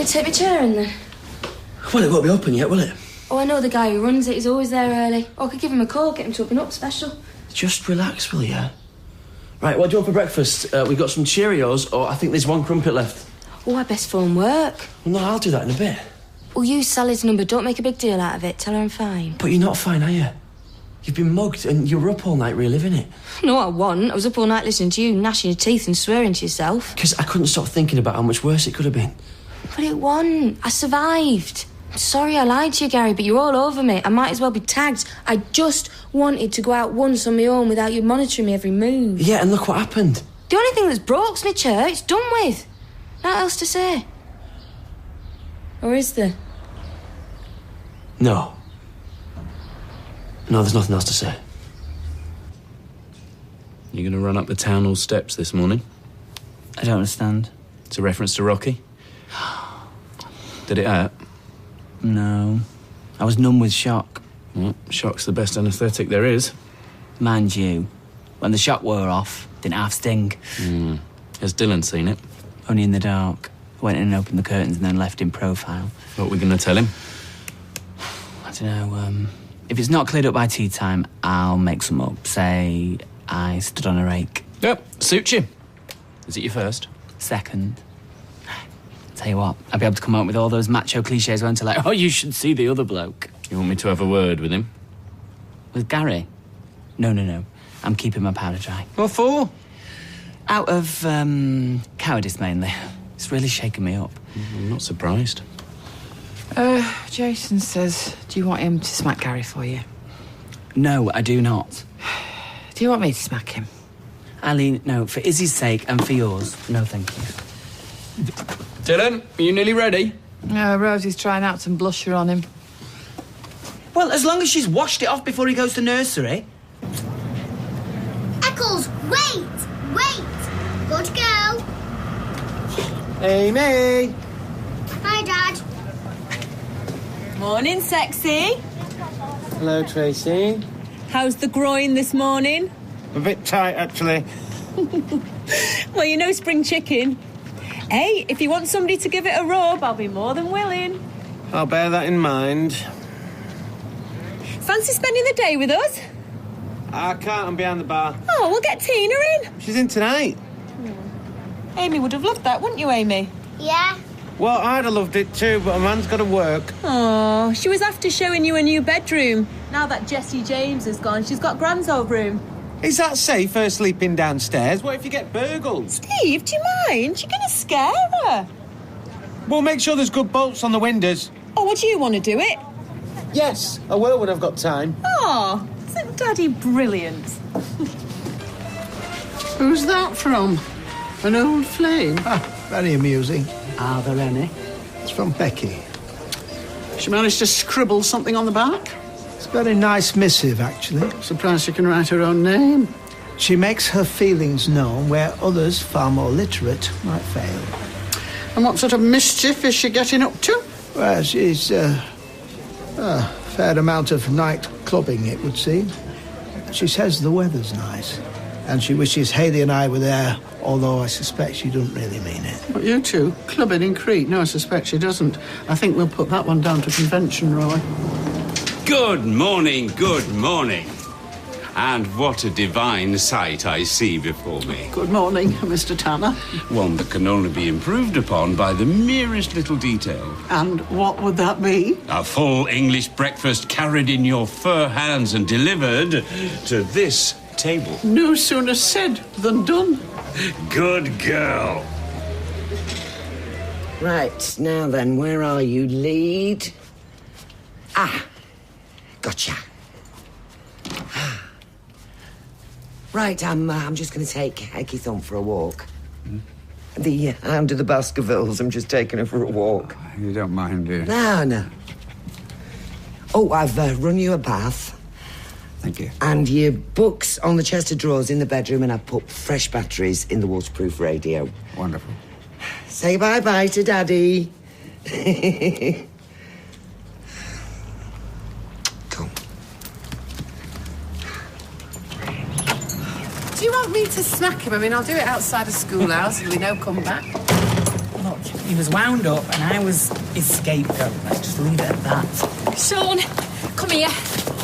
to take my chair in then? Well, it won't be open yet, will it? Oh, I know the guy who runs it. He's always there early. Oh, I could give him a call, get him to open up special. Just relax, will you? Right, what do you want for breakfast? We've got some Cheerios, or I think there's one crumpet left. Oh, I best phone work. Well, no, I'll do that in a bit. Well, use Sally's number. Don't make a big deal out of it. Tell her I'm fine. But you're not fine, are you? You've been mugged and you were up all night reliving it. No, I wasn't. I was up all night listening to you, gnashing your teeth and swearing to yourself. Because I couldn't stop thinking about how much worse it could have been. But it wasn't. I survived. I'm sorry I lied to you, Gary, but you're all over me. I might as well be tagged. I just wanted to go out once on my own without you monitoring me every move. Yeah, and look what happened. The only thing that's broke's me chair. It's done with. Nothing else to say. Or is there? No. No, there's nothing else to say. You going to run up the town hall steps this morning? I don't understand. It's a reference to Rocky. Did it hurt? No. I was numb with shock. Well, shock's the best anaesthetic there is. Mind you, when the shock wore off, didn't half sting. Has Dylan seen it? Only in the dark. Went in and opened the curtains and then left in profile. What are we going to tell him? I don't know, if it's not cleared up by tea time, I'll make some up. Say, I stood on a rake. Yep, suits you. Is it your first? Second. Tell you what, I'll be able to come up with all those macho cliches, won't I? Like, oh, you should see the other bloke. You want me to have a word with him? With Gary? No. I'm keeping my powder dry. What for? Out of, cowardice, mainly. It's really shaken me up. I'm not surprised. Jason says, do you want him to smack Gary for you? No, I do not. Do you want me to smack him? Eileen, no, for Izzy's sake and for yours, no thank you. Dylan, are you nearly ready? Rosie's trying out some blusher on him. Well, as long as she's washed it off before he goes to nursery. Eccles, wait! Good girl. Amy! Hi, Dad. Morning, sexy. Hello, Tracy. How's the groin this morning? A bit tight, actually. Well, you know spring chicken. Hey, if you want somebody to give it a rub, I'll be more than willing. I'll bear that in mind. Fancy spending the day with us? I can't, I'm behind the bar. Oh, we'll get Tina in. She's in tonight. Amy would have loved that, wouldn't you, Amy? Yeah. Well, I'd have loved it too, but a man's got to work. Oh, she was after showing you a new bedroom. Now that Jessie James has gone, she's got Gran's old room. Is that safe, her sleeping downstairs? What if you get burgled? Steve, do you mind? You're going to scare her. Well, make sure there's good bolts on the windows. Oh, would you want to do it? Yes, I will when I've got time. Oh, isn't Daddy brilliant? Who's that from? An old flame? Very amusing. Are there any? It's from Becky. She managed to scribble something on the back? It's a very nice missive, actually. Surprised she can write her own name. She makes her feelings known where others, far more literate, might fail. And what sort of mischief is she getting up to? Well, she's a fair amount of night clubbing, it would seem. She says the weather's nice, and she wishes Hayley and I were there, although I suspect she doesn't really mean it. But you two, clubbing in Crete? No, I suspect she doesn't. I think we'll put that one down to convention, Roy. Good morning, good morning. And what a divine sight I see before me. Good morning, Mr. Tanner. One that can only be improved upon by the merest little detail. And what would that be? A full English breakfast carried in your fur hands and delivered to this table. No sooner said than done. Good girl. Right, now then, where are you, lead? Gotcha. Right, I'm just going to take Ecky Thump for a walk. The Hound of the Baskervilles, I'm just taking her for a walk. You don't mind, do you? No. Oh, I've run you a bath. Thank you. And your books on the chest of drawers in the bedroom, and I've put fresh batteries in the waterproof radio. Wonderful. Say bye-bye to Daddy. Come. Do you want me to smack him? I mean, I'll do it outside of schoolhouse. There'll be no comeback. Not He was wound up and I was his scapegoat. Let's just leave it at that. Sean, come here.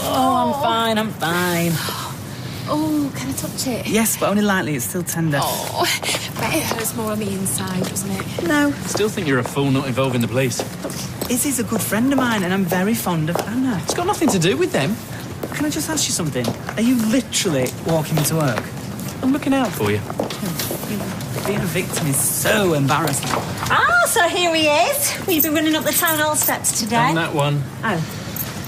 Oh, I'm fine. Oh, can I touch it? Yes, but only lightly. It's still tender. Oh, bet it hurts more on the inside, doesn't it? No. Still think you're a fool not involving the police. Izzy's a good friend of mine and I'm very fond of Anna. It's got nothing to do with them. Can I just ask you something? Are you literally walking me to work? I'm looking out for you. Being a victim is so embarrassing. Ah, so here he is. We've been running up the town hall steps today. On that one. Oh.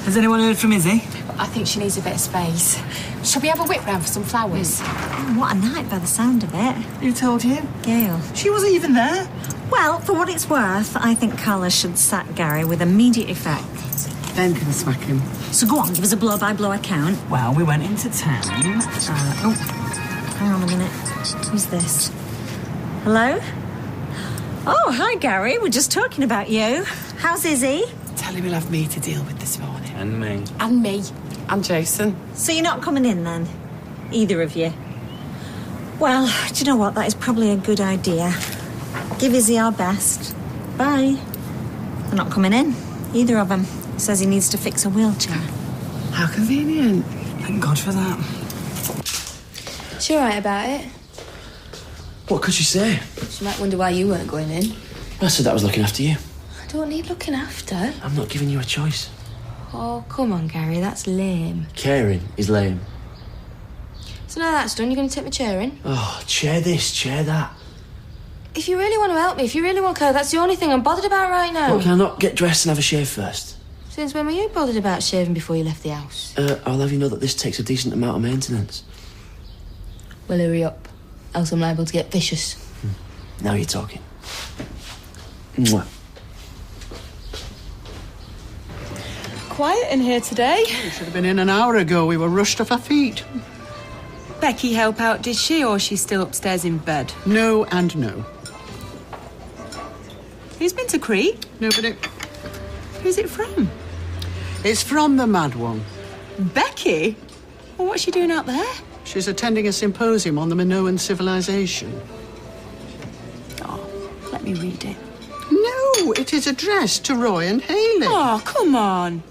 Has anyone heard from Izzy? I think she needs a bit of space. Shall we have a whip round for some flowers? Oh, what a night by the sound of it. Who told you? Gail. She wasn't even there. Well, for what it's worth, I think Carla should sack Gary with immediate effect. Ben can smack him. So go on, give us a blow-by-blow account. Well, we went into town. Hang on a minute. Who's this? Hello? Oh, hi, Gary. We're just talking about you. How's Izzy? Tell him he'll have me to deal with this morning. And me. And me. And Jason. So you're not coming in, then? Either of you? Well, do you know what? That is probably a good idea. Give Izzy our best. Bye. They're not coming in. Either of them. Says he needs to fix a wheelchair. How convenient. Thank God for that. She all right about it? What could she say? She might wonder why you weren't going in. I said that was looking after you. I don't need looking after. I'm not giving you a choice. Oh, come on, Gary, that's lame. Caring is lame. So now that's done, you're going to take my chair in? Oh, chair this, chair that. If you really want to help me, if you really want Claire, that's the only thing I'm bothered about right now. Well, can I not get dressed and have a shave first? Since when were you bothered about shaving before you left the house? I'll have you know that this takes a decent amount of maintenance. Well, hurry up, else I'm liable to get vicious. Now you're talking. Mwah. Quiet in here today. We should have been in an hour ago. We were rushed off our feet. Becky help out, did she, or she's still upstairs in bed? No and no. Who's been to Crete? Nobody. Who's it from? It's from the mad one. Becky? Well, what's she doing out there? She's attending a symposium on the Minoan civilization. Oh, let me read it. No, it is addressed to Roy and Hayley. Oh, come on.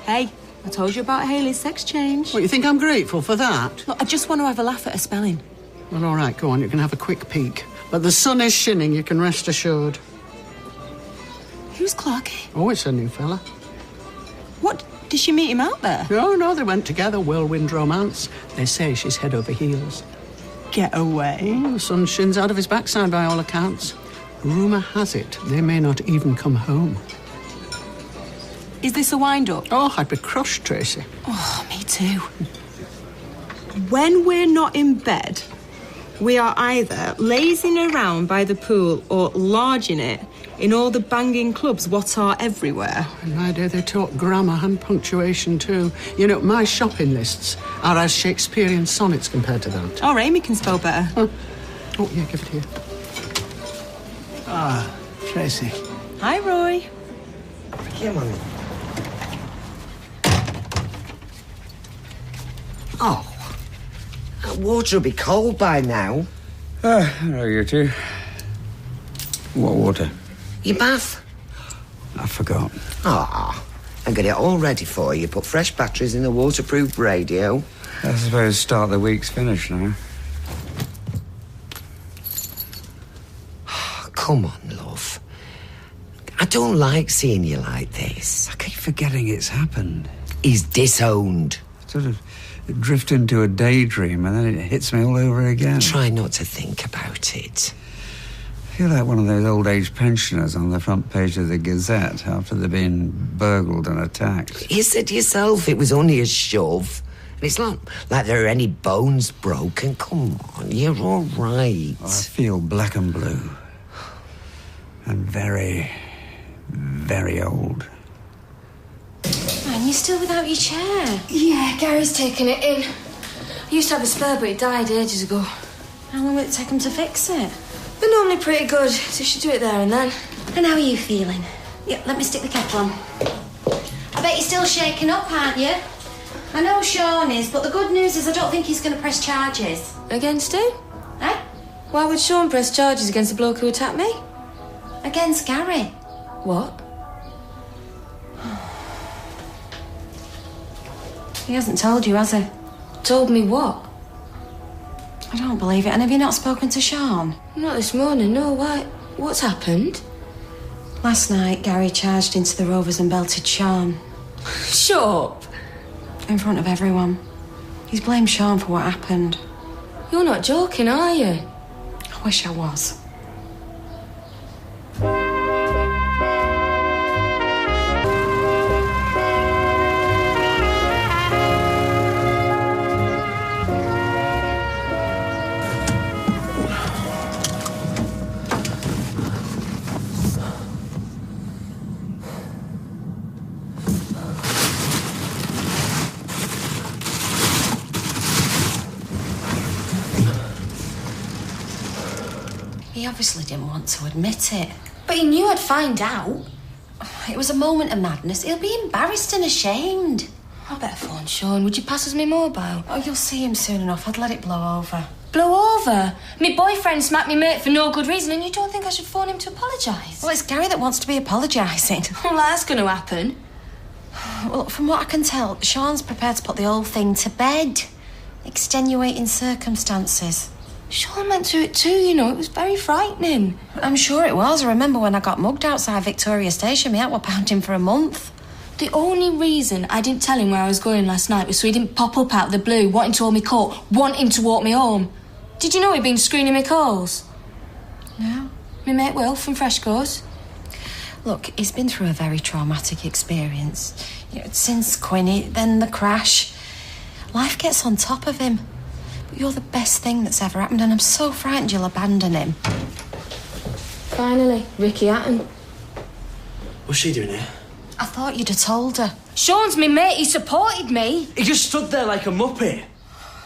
Hey, I told you about Hayley's sex change. What, you think I'm grateful for that? Look, I just want to have a laugh at her spelling. Well, all right, go on, you can have a quick peek. But the sun is shining, you can rest assured. Who's Clarky? Oh, it's a new fella. What? Did she meet him out there? No, they went together, whirlwind romance. They say she's head over heels. Get away. The sun shines out of his backside by all accounts. Rumour has it they may not even come home. Is this a wind-up? Oh, I'd be crushed, Tracy. Oh, me too. When we're not in bed, we are either lazing around by the pool or lodging it in all the banging clubs what are everywhere. In my day, they taught grammar and punctuation too. You know, my shopping lists are as Shakespearean sonnets compared to that. Oh, Amy can spell better. Oh, yeah, give it here. Ah, Tracy. Hi, Roy. Come on. Oh, that water will be cold by now. Hello, you two. What water? Your bath. I forgot. Ah, I got it all ready for you. Put fresh batteries in the waterproof radio. I suppose start the week's finish now. Come on, love. I don't like seeing you like this. I keep forgetting it's happened. He's disowned. Sort of drift into a daydream and then it hits me all over again. Try not to think about it. I feel like one of those old-age pensioners on the front page of the Gazette after they've been burgled and attacked. You said yourself it was only a shove. And it's not like there are any bones broken. Come on, you're all right. I feel black and blue. And very, very old. Man, you're still without your chair. Yeah, Gary's taken it in. I used to have a spare, but it died ages ago. How long will it take him to fix it? They're normally pretty good, so you should do it there and then. And how are you feeling? Yeah, let me stick the kettle on. I bet you're still shaking up, aren't you? I know Sean is, but the good news is I don't think he's going to press charges. Against who? Eh? Why would Sean press charges against the bloke who attacked me? Against Gary. What? He hasn't told you, has he? Told me what? I don't believe it. And have you not spoken to Sean? Not this morning, no. Why? What's happened? Last night, Gary charged into the Rovers and belted Sean. Shut up. In front of everyone. He's blamed Sean for what happened. You're not joking, are you? I wish I was. He obviously didn't want to admit it. But he knew I'd find out. It was a moment of madness. He'll be embarrassed and ashamed. I better phone Sean. Would you pass us my mobile? Oh, you'll see him soon enough. I'd let it blow over. Blow over? My boyfriend smacked me mate for no good reason, and you don't think I should phone him to apologise? Well, it's Gary that wants to be apologising. Well, that's going to happen. Well, from what I can tell, Sean's prepared to put the whole thing to bed. Extenuating circumstances. Sean went through it too, you know. It was very frightening. I'm sure it was. I remember when I got mugged outside Victoria Station. My aunt were pounding for a month. The only reason I didn't tell him where I was going last night was so he didn't pop up out of the blue, wanting to hold me coat, wanting to walk me home. Did you know he'd been screening my calls? No. My mate Will from Freshco's. Look, he's been through a very traumatic experience. You know, since Quinny, then the crash. Life gets on top of him. But you're the best thing that's ever happened, and I'm so frightened you'll abandon him. Finally, Ricky Hatton. What's she doing here? I thought you'd have told her. Sean's me mate, he supported me. He just stood there like a muppet.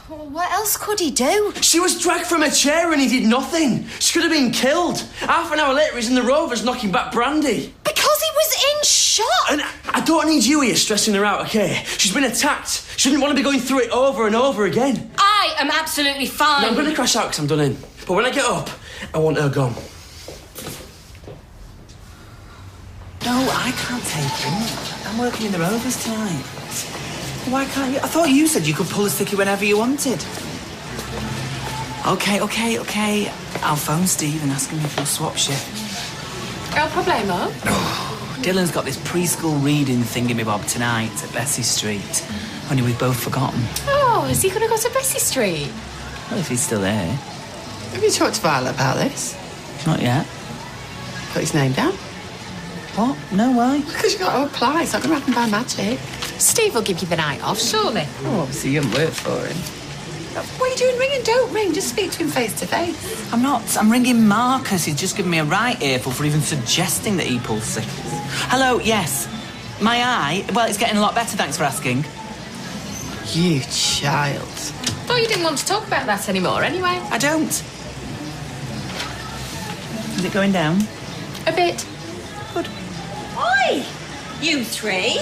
Well, what else could he do? She was dragged from a chair and he did nothing. She could have been killed. Half an hour later, he's in the Rovers knocking back brandy. Because he was in shock. And I don't need you here stressing her out, okay? She's been attacked. She didn't want to be going through it over and over again. I am absolutely fine. No, I'm going to crash out because I'm done in. But when I get up, I want her gone. No, I can't take him. I'm working in the Rovers tonight. Why can't you? I thought you said you could pull a sticky whenever you wanted. Okay. I'll phone Steve and ask him if he'll swap shift. El problemo? Dylan's got this preschool reading thingamabob tonight at Bessie Street. Only we've both forgotten. Oh, is he going to go to Bessie Street? Well, if he's still there. Have you talked to Violet about this? Not yet. Put his name down? What? No, why? Because you've got to apply. It's not going to happen by magic. Steve will give you the night off, surely. Oh, obviously you haven't worked for him. What are you doing? Ring and don't ring. Just speak to him face to face. I'm not. I'm ringing Marcus. He's just given me a right earful for even suggesting that he pulls sickles. Hello, yes. My eye? Well, it's getting a lot better, thanks for asking. You child. Thought you didn't want to talk about that anymore, anyway. I don't. Is it going down? A bit. Good. Oi! You three?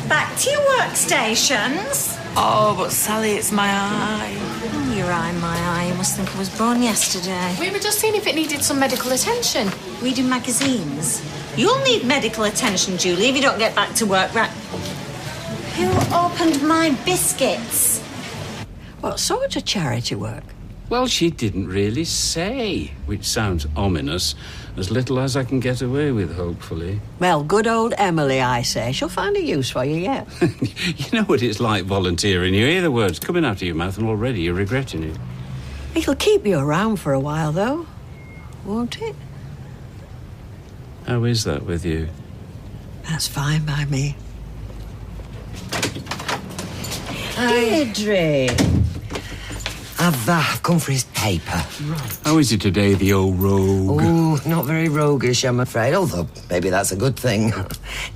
Back to your workstations. Oh, but Sally, it's my eye. Oh, your eye, my eye. You must think I was born yesterday. We were just seeing if it needed some medical attention. Reading magazines. You'll need medical attention, Julie, if you don't get back to work, right? Who opened my biscuits? What sort of charity work? Well, she didn't really say, which sounds ominous. As little as I can get away with, hopefully. Well, good old Emily, I say. She'll find a use for you yet. You know what it's like volunteering. You hear the words coming out of your mouth and already you're regretting it. It'll keep you around for a while, though, won't it? How is that with you? That's fine by me. Deirdre. I've come for his paper. Right. How is it today, the old rogue? Oh, not very roguish, I'm afraid, although maybe that's a good thing.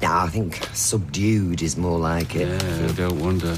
No, I think subdued is more like it. Yeah, I don't wonder.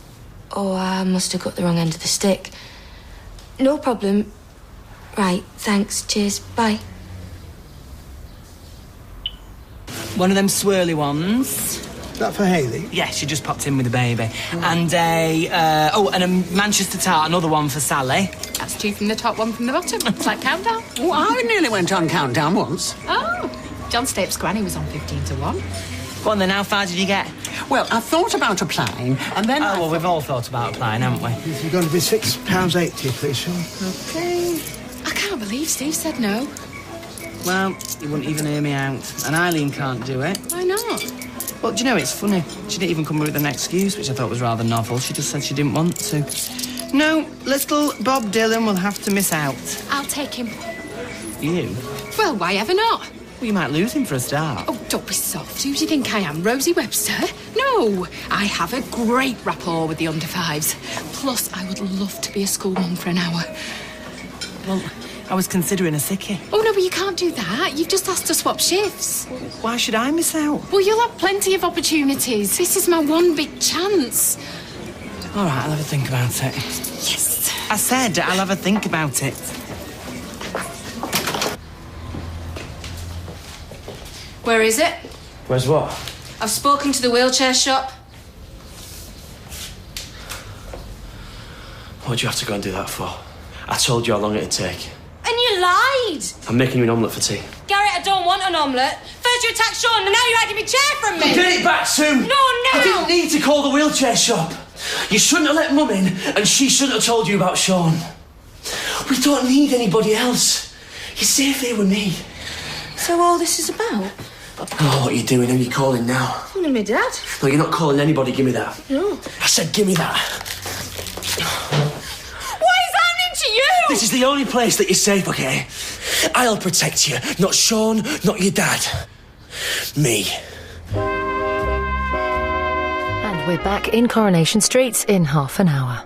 Oh, I must have got the wrong end of the stick. No problem. Right, thanks. Cheers. Bye. One of them swirly ones. Is that for Hayley? Yeah, she just popped in with the baby. And a Manchester tart, another one for Sally. That's two from the top, one from the bottom. It's like Countdown. Oh, I nearly went on Countdown once. Oh, John Stapes' granny was on 15 to 1. Go on then, how far did you get? Well, I thought about applying, and then well, we've all thought about applying, haven't we? If you're going to be £6.80, please, Sean. OK. I can't believe Steve said no. Well, you wouldn't even hear me out. And Eileen can't do it. Why not? Well, do you know, it's funny. She didn't even come up with an excuse, which I thought was rather novel. She just said she didn't want to. No, little Bob Dylan will have to miss out. I'll take him. You? Well, why ever not? Well, you might lose him for a start. Oh, don't be soft. Who do you think I am, Rosie Webster? No, I have a great rapport with the under-5s. Plus, I would love to be a school mum for an hour. Well, I was considering a sickie. Oh, no, but you can't do that. You've just asked to swap shifts. Why should I miss out? Well, you'll have plenty of opportunities. This is my one big chance. All right, I'll have a think about it. Yes. I said I'll have a think about it. Where is it? Where's what? I've spoken to the wheelchair shop. What'd you have to go and do that for? I told you how long it'd take. And you lied! I'm making you an omelette for tea. Garrett, I don't want an omelette. First you attacked Sean, and now you're hiding my chair from me! Get it back, Sue! No, no! I didn't need to call the wheelchair shop. You shouldn't have let Mum in, and she shouldn't have told you about Sean. We don't need anybody else. You're safe here with me. So all this is about? Oh, what are you doing? Who are you calling now? Phoning me dad. No, you're not calling anybody. Give me that. No. I said give me that. What is happening to you? This is the only place that you're safe, okay? I'll protect you. Not Sean, not your dad. Me. And we're back in Coronation Street in half an hour.